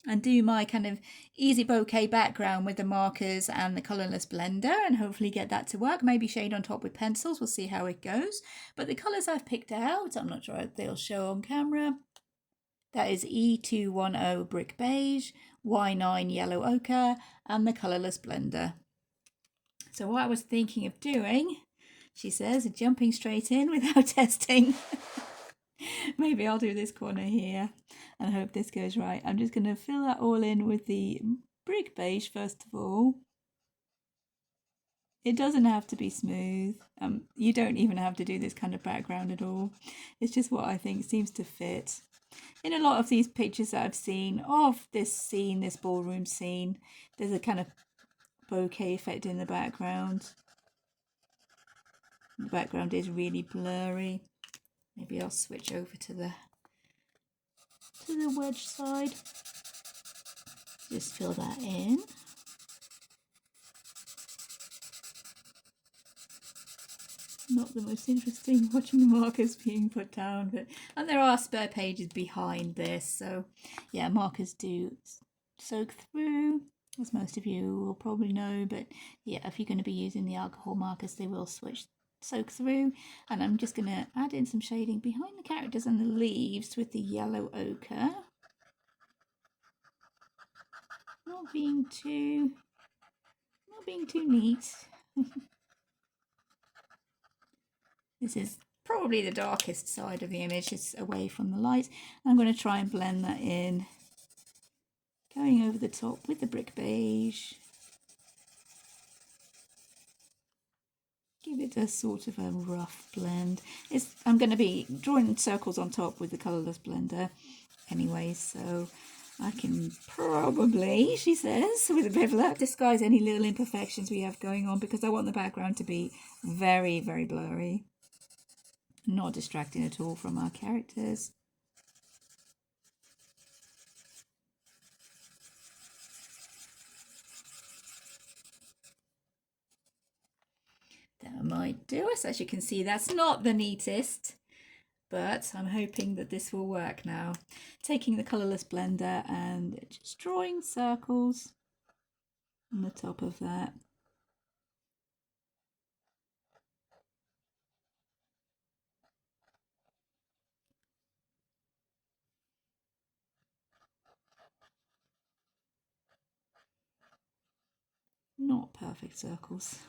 and do my kind of easy bokeh background with the markers and the Colourless Blender, and hopefully get that to work. Maybe shade on top with pencils, we'll see how it goes. But the colours I've picked out, I'm not sure if they'll show on camera. That is E210 Brick Beige, Y9 Yellow Ochre, and the Colourless Blender. So what I was thinking of doing, she says, jumping straight in without testing. Maybe I'll do this corner here and hope this goes right. I'm just going to fill that all in with the Brick Beige first of all. It doesn't have to be smooth. You don't even have to do this kind of background at all. It's just what I think seems to fit. In a lot of these pictures that I've seen of this scene, this ballroom scene, there's a kind of bokeh effect in the background. The background is really blurry. Maybe I'll switch over to the wedge side. Just fill that in. Not the most interesting watching the markers being put down, and there are spare pages behind this, so yeah, markers do soak through, as most of you will probably know, but yeah, if you're going to be using the alcohol markers, they will soak through. And I'm just going to add in some shading behind the characters and the leaves with the yellow ochre. Not being too neat. This is probably the darkest side of the image, it's away from the light. I'm going to try and blend that in, going over the top with the Brick Beige. Give it a sort of a rough blend. I'm going to be drawing circles on top with the Colourless Blender anyway, so I can probably, she says, with a bit of luck, disguise any little imperfections we have going on, because I want the background to be very, very blurry. Not distracting at all from our characters. That might do us. As you can see, that's not the neatest, but I'm hoping that this will work now. Taking the Colourless Blender and just drawing circles on the top of that. Not perfect circles.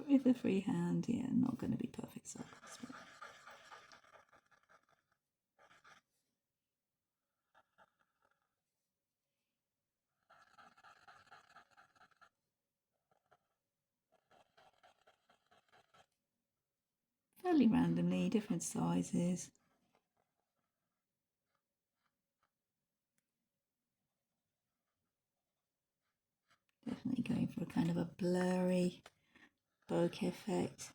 With a free hand, yeah, not going to be perfect circles. But... fairly randomly, different sizes. Definitely going for a kind of a blurry bokeh effect.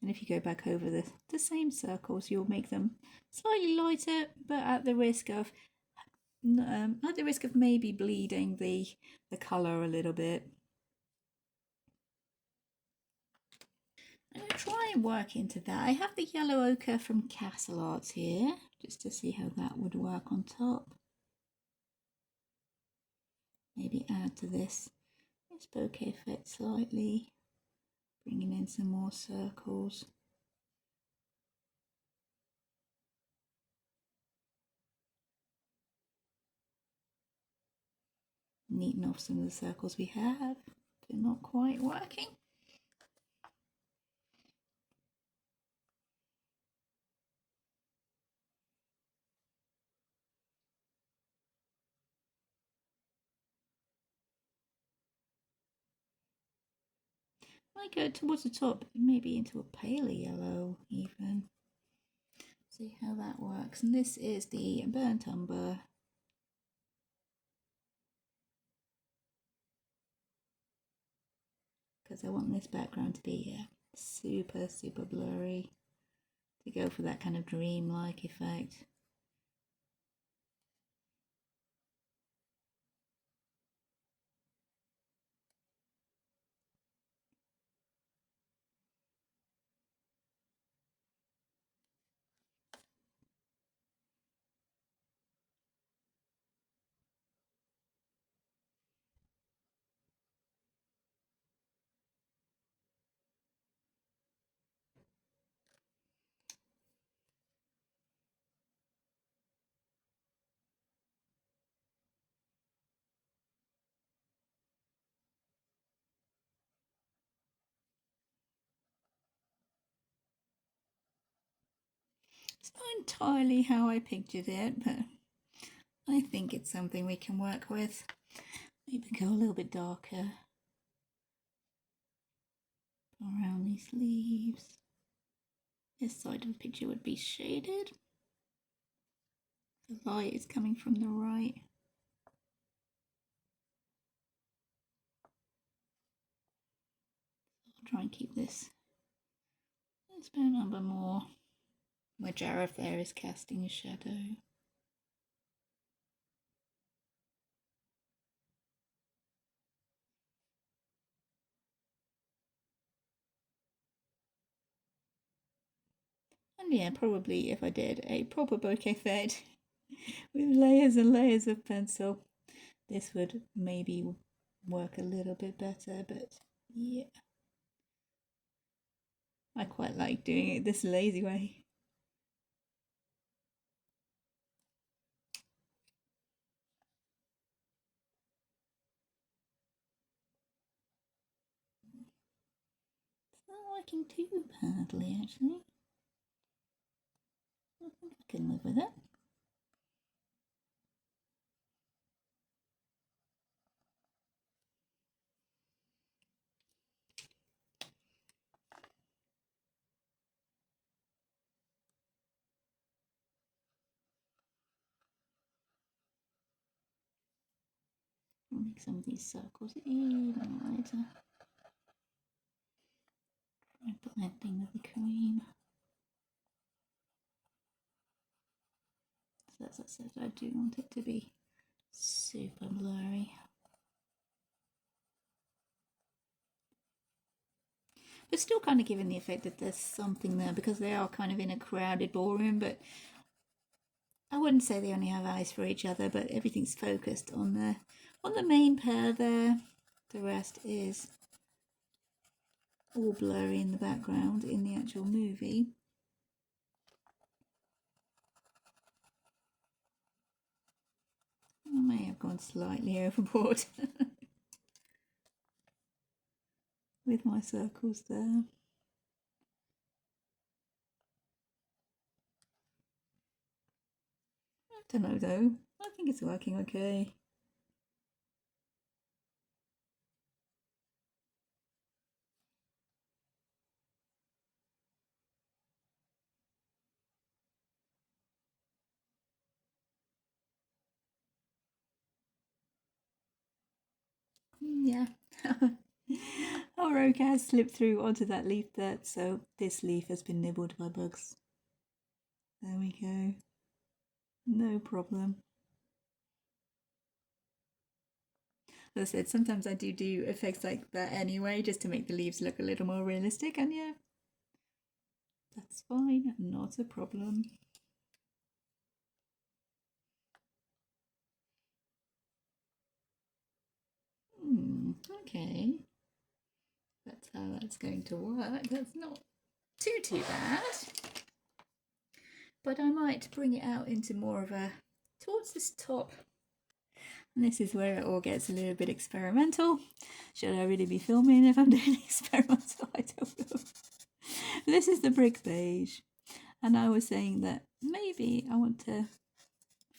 And if you go back over the same circles, you'll make them slightly lighter, but at the risk of maybe bleeding the colour a little bit. I'm going to try and work into that. I have the yellow ochre from Castle Arts here, just to see how that would work on top. Maybe add to this bokeh effect slightly, bringing in some more circles. Neaten off some of the circles we have. They're not quite working. Might go towards the top, maybe into a paler yellow even. See how that works. And this is the burnt umber. Because I want this background to be super, super blurry. To go for that kind of dreamlike effect. It's not entirely how I pictured it, but I think it's something we can work with. Maybe go a little bit darker around these leaves. This side of the picture would be shaded. The light is coming from the right. I'll try and keep this burnt umber more where Jareth there is casting a shadow. And yeah, probably if I did a proper bokeh fed with layers and layers of pencil, this would maybe work a little bit better, but yeah. I quite like doing it this lazy way. It's not working too badly, actually. I think I can live with it. I'll make some of these circles even lighter. I'm blending with the cream. So as I said, I do want it to be super blurry. But still kind of giving the effect that there's something there because they are kind of in a crowded ballroom, but I wouldn't say they only have eyes for each other, but everything's focused on the main pair there. The rest is all blurry in the background in the actual movie. I may have gone slightly overboard with my circles there. I don't know though, I think it's working okay. Yeah. Our oak has slipped through onto that leaf there, so this leaf has been nibbled by bugs. There we go. No problem. As I said, sometimes I do effects like that anyway, just to make the leaves look a little more realistic, and yeah, that's fine, not a problem. Okay. That's how that's going to work. That's not too bad. But I might bring it out into more of a, towards this top. And this is where it all gets a little bit experimental. Should I really be filming if I'm doing experimental? I don't know. This is the brick beige. And I was saying that maybe I want to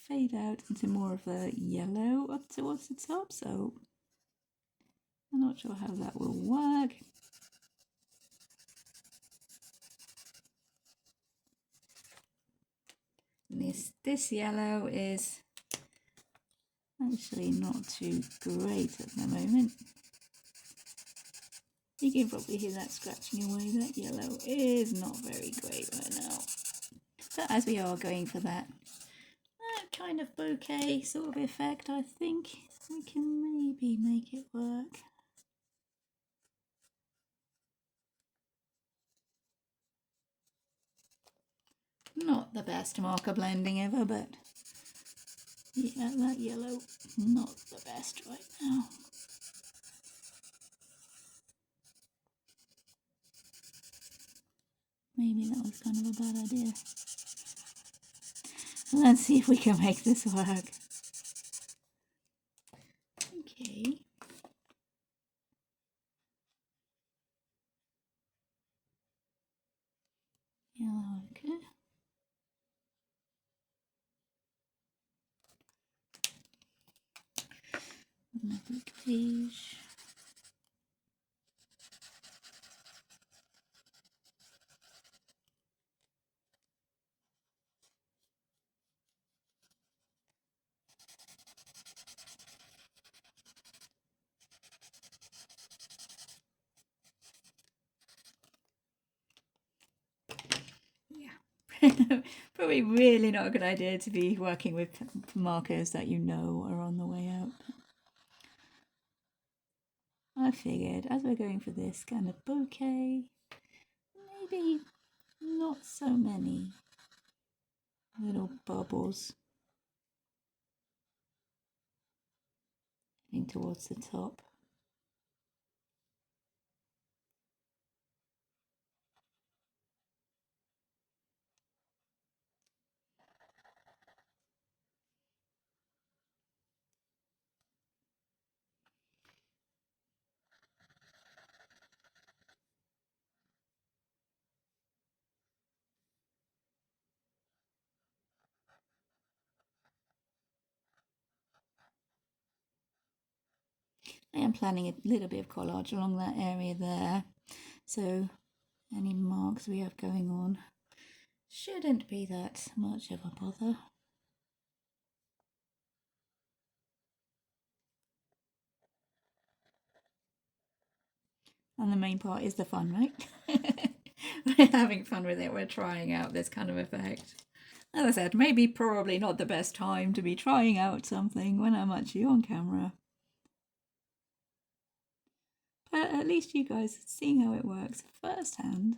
fade out into more of a yellow up towards the top. So I'm not sure how that will work. This yellow is actually not too great at the moment. You can probably hear that scratching away. That yellow is not very great right now. But as we are going for that kind of bouquet sort of effect, I think we can maybe make it work. Not the best marker blending ever, but yeah, that yellow, not the best right now. Maybe that was kind of a bad idea. Let's see if we can make this work. Okay. Yellow ochre. Beige. Probably really not a good idea to be working with markers that you know are on the way out. I figured as we're going for this kind of bouquet, maybe not so many little bubbles heading towards the top. I am planning a little bit of collage along that area there, so any marks we have going on shouldn't be that much of a bother. And the main part is the fun, right? We're having fun with it, we're trying out this kind of effect. As I said, maybe probably not the best time to be trying out something when I'm actually on camera. But at least you guys are seeing how it works firsthand.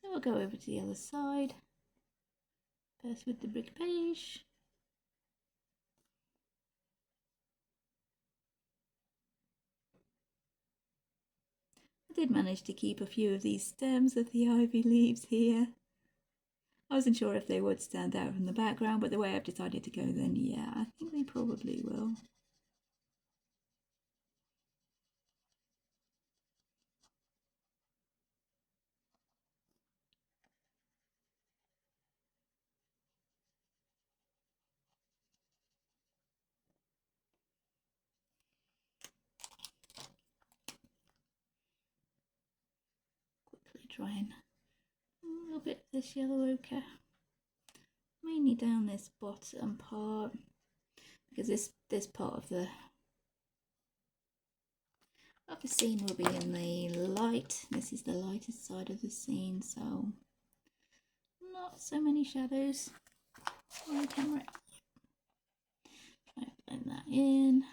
So we'll go over to the other side, first with the brick beige. I did manage to keep a few of these stems of the ivy leaves here. I wasn't sure if they would stand out from the background, but the way I've decided to go then, yeah, I think they probably will. Quickly trying a little bit of this yellow ochre, mainly down this bottom part, because this part of the scene will be in the light. This is the lightest side of the scene, so not so many shadows on the camera. Try to blend that in.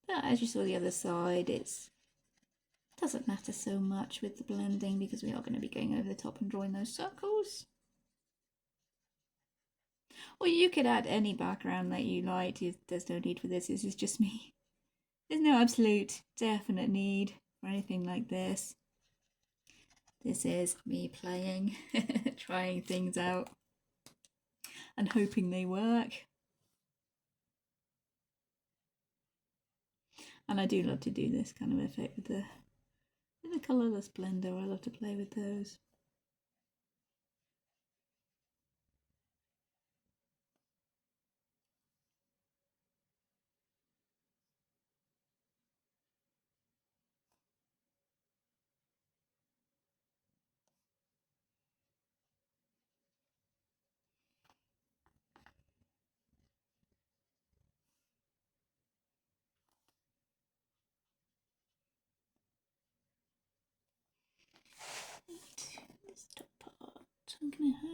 But as you saw the other side, it doesn't matter so much with the blending because we are going to be going over the top and drawing those circles. Or you could add any background that you like. There's no need for this. This is just me. There's no absolute definite need for anything like this. This is me playing, trying things out and hoping they work. And I do love to do this kind of effect with the Colourless Blender. I love to play with those. I'm going to have...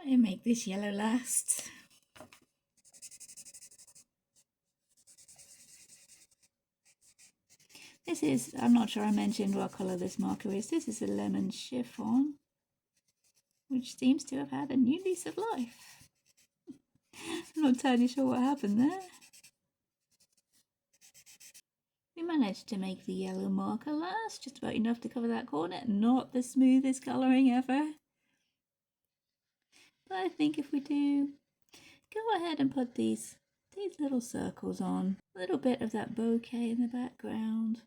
Try and make this yellow last. This is, I'm not sure I mentioned what colour this marker is. This is a lemon chiffon, which seems to have had a new lease of life. I'm not entirely sure what happened there. We managed to make the yellow marker last, just about enough to cover that corner. Not the smoothest colouring ever. But I think if we do go ahead and put these little circles on, a little bit of that bouquet in the background.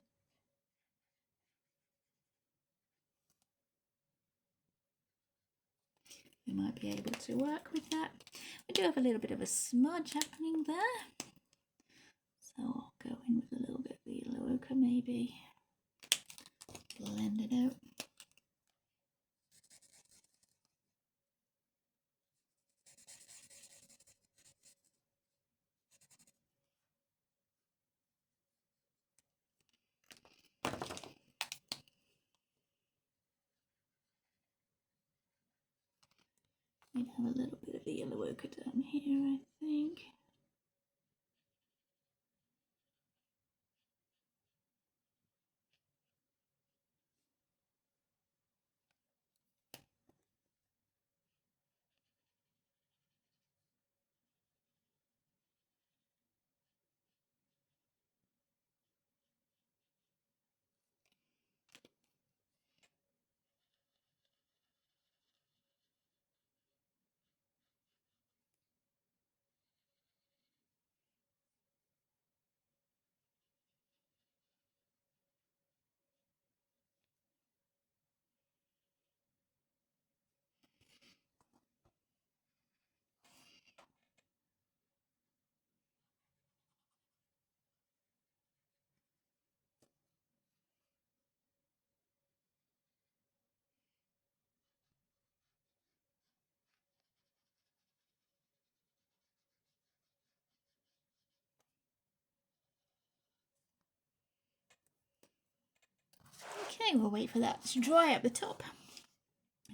We might be able to work with that. We do have a little bit of a smudge happening there. So I'll go in with a little bit of the yellow ochre maybe. Blend it out. We'd have a little bit of the yellow ochre down here, I think. Okay, we'll wait for that to dry at the top.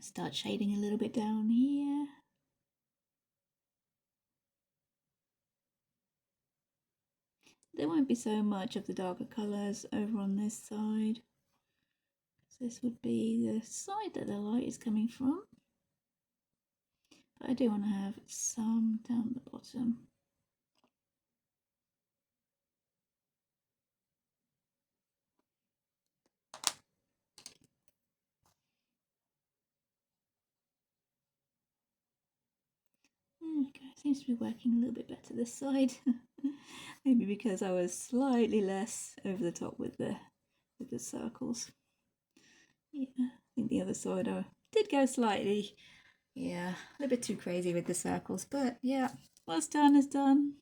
Start shading a little bit down here. There won't be so much of the darker colours over on this side. So this would be the side that the light is coming from. But I do want to have some down the bottom. Okay, seems to be working a little bit better this side. Maybe because I was slightly less over the top with the circles. Yeah, I think the other side I did go slightly, yeah, a little bit too crazy with the circles, but yeah, what's done is done.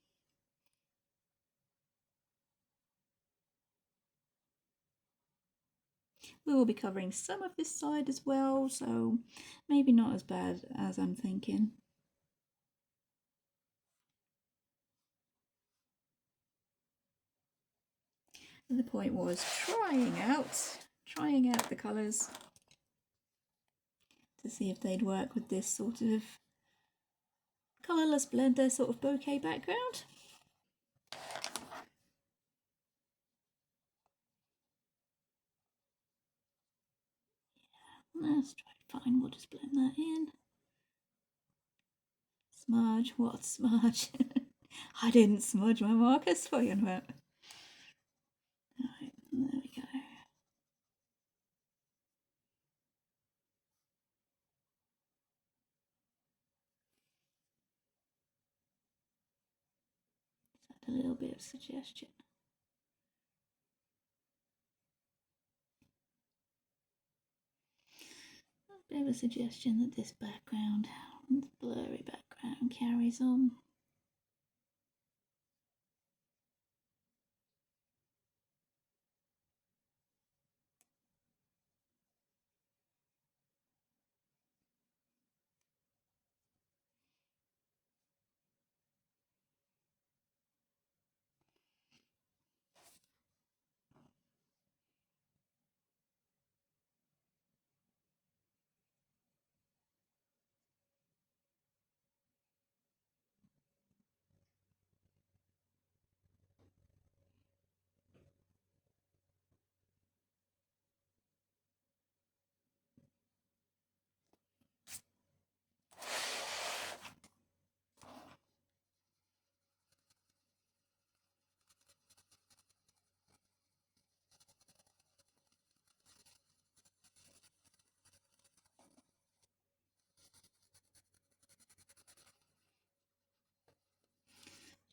We will be covering some of this side as well, so maybe not as bad as I'm thinking. And the point was trying out the colours to see if they'd work with this sort of Colourless Blender sort of bouquet background. Yeah, let's try to find, we'll just blend that in. Smudge, what smudge? I didn't smudge my markers for you, but alright, there we go. Just add a little bit of suggestion. A bit of a suggestion that this background, this blurry background, Brown carries on.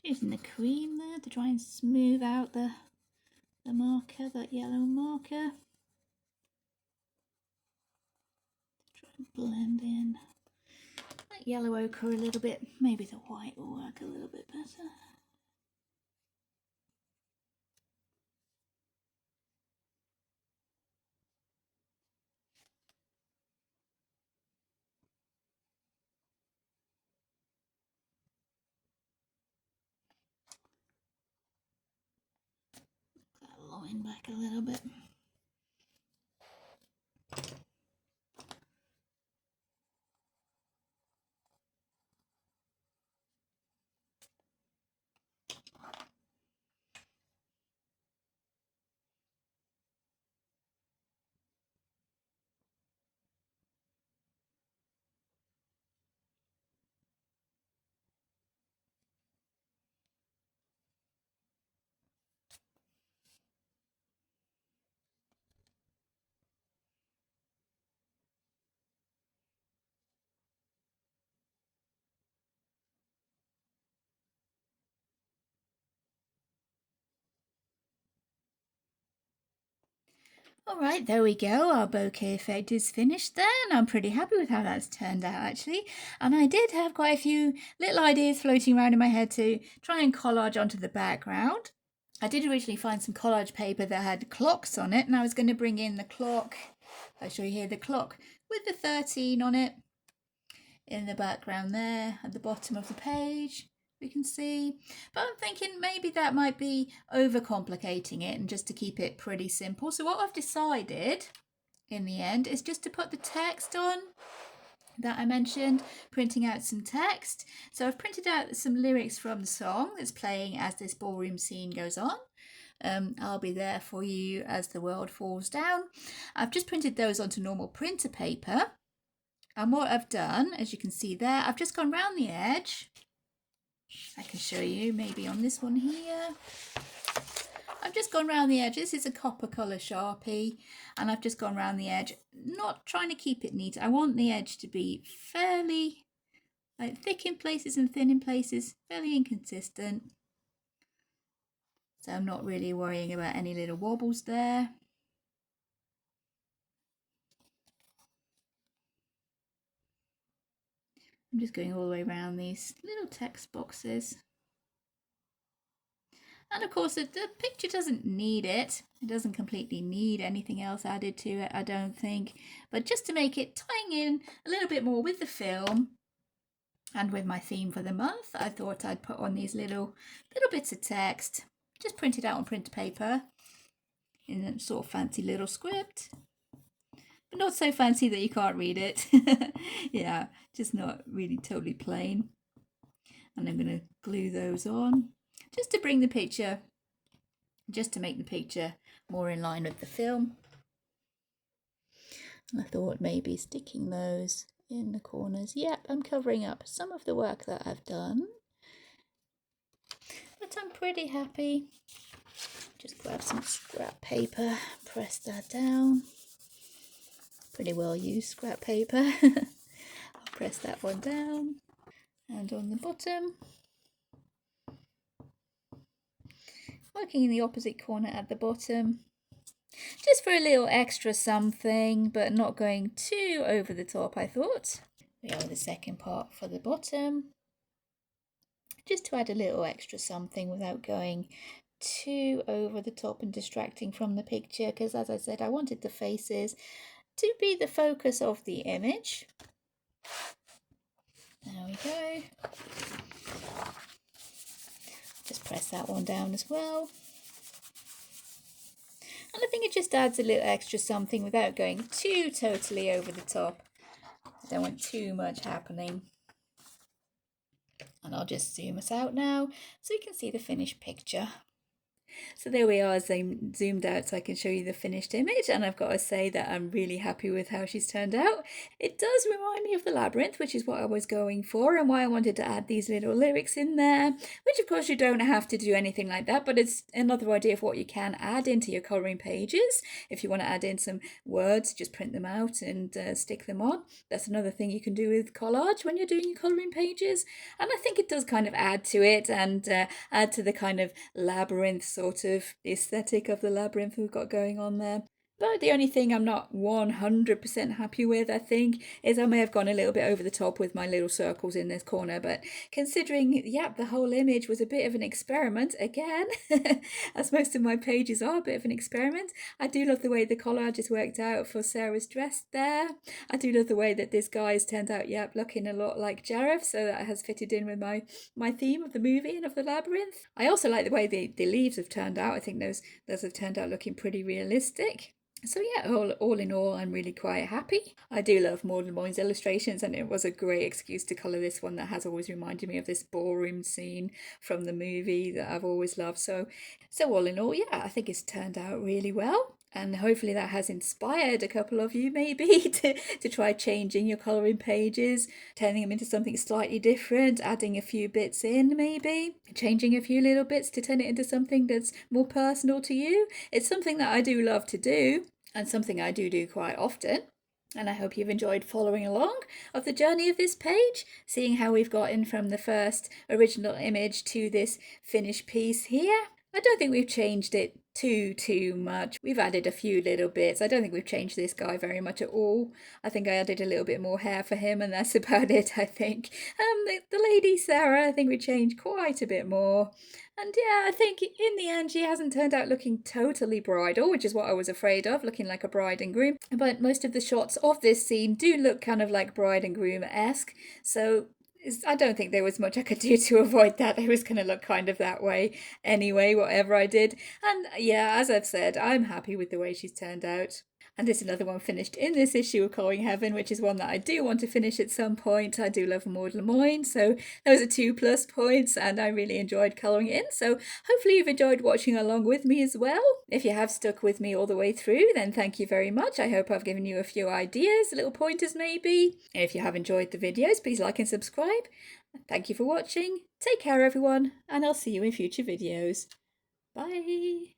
Using the cream there to try and smooth out the marker, that yellow marker. Try and blend in that yellow ochre a little bit. Maybe the white will work a little bit better. That line back a little bit. Alright, there we go, our bokeh effect is finished there, and I'm pretty happy with how that's turned out actually. And I did have quite a few little ideas floating around in my head to try and collage onto the background. I did originally find some collage paper that had clocks on it, and I was going to bring in the clock. I'll show you here the clock with the 13 on it in the background there at the bottom of the page. We can see, but I'm thinking maybe that might be overcomplicating it, and just to keep it pretty simple. So what I've decided in the end is just to put the text on that I mentioned, printing out some text. So I've printed out some lyrics from the song that's playing as this ballroom scene goes on. I'll be there for you as the world falls down. I've just printed those onto normal printer paper, and what I've done, as you can see there, I've just gone round the edge. I can show you maybe on this one here. I've just gone round the edge. This is a copper colour Sharpie, and I've just gone round the edge, not trying to keep it neat. I want the edge to be fairly thick in places and thin in places, fairly inconsistent. So I'm not really worrying about any little wobbles there. I'm just going all the way around these little text boxes. And of course the picture doesn't need it. It doesn't completely need anything else added to it, I don't think. But just to make it tying in a little bit more with the film and with my theme for the month, I thought I'd put on these little bits of text, just printed out on printer paper in a sort of fancy little script. But not so fancy that you can't read it. Yeah, just not really totally plain. And I'm going to glue those on just to bring the picture, just to make the picture more in line with the film. And I thought maybe sticking those in the corners. Yep, I'm covering up some of the work that I've done, but I'm pretty happy. Just grab some scrap paper, press that down. Pretty well used scrap paper. I'll press that one down, and on the bottom, working in the opposite corner at the bottom, just for a little extra something, but not going too over the top, I thought. We have the second part for the bottom. just to add a little extra something without going too over the top and distracting from the picture, because as I said, I wanted the faces to be the focus of the image. There we go. Just press that one down as well. And I think it just adds a little extra something without going too totally over the top. I don't want too much happening. And I'll just zoom us out now so you can see the finished picture. So there we are, zoomed out so I can show you the finished image, and I've got to say that I'm really happy with how she's turned out. It does remind me of the Labyrinth, which is what I was going for and why I wanted to add these little lyrics in there, which of course you don't have to do anything like that, but it's another idea of what you can add into your colouring pages. If you want to add in some words, just print them out and stick them on. That's another thing you can do with collage when you're doing your colouring pages, and I think it does kind of add to it and add to the kind of Labyrinth sort of aesthetic of the Labyrinth we've got going on there. But the only thing I'm not 100% happy with, I think, is I may have gone a little bit over the top with my little circles in this corner. But considering, yep, the whole image was a bit of an experiment, again, as most of my pages are a bit of an experiment. I do love the way the collage has worked out for Sarah's dress there. I do love the way that this guy has turned out, yep, looking a lot like Jareth, so that has fitted in with my theme of the movie and of the Labyrinth. I also like the way the leaves have turned out. I think those have turned out looking pretty realistic. So yeah, all in all, I'm really quite happy. I do love Maud Lamoine's illustrations, and it was a great excuse to colour this one that has always reminded me of this ballroom scene from the movie that I've always loved. So all in all, yeah, I think it's turned out really well. And hopefully that has inspired a couple of you maybe to try changing your colouring pages, turning them into something slightly different, adding a few bits in maybe, changing a few little bits to turn it into something that's more personal to you. It's something that I do love to do and something I do quite often. And I hope you've enjoyed following along of the journey of this page, seeing how we've gotten from the first original image to this finished piece here. I don't think we've changed it too much. We've added a few little bits. I don't think we've changed this guy very much at all. I think I added a little bit more hair for him, and that's about it, I think. The lady Sarah, I think we changed quite a bit more. And yeah, I think in the end she hasn't turned out looking totally bridal, which is what I was afraid of, looking like a bride and groom. But most of the shots of this scene do look kind of like bride and groom-esque, so I don't think there was much I could do to avoid that. It was going to look kind of that way anyway, whatever I did. And yeah, as I've said, I'm happy with the way she's turned out. And this is another one finished in this issue of Colouring Heaven, which is one that I do want to finish at some point. I do love Maud Lamoine, so those are 2+ points, and I really enjoyed colouring it in. So hopefully you've enjoyed watching along with me as well. If you have stuck with me all the way through, then thank you very much. I hope I've given you a few ideas, little pointers maybe. And if you have enjoyed the videos, please like and subscribe. Thank you for watching. Take care everyone, and I'll see you in future videos. Bye!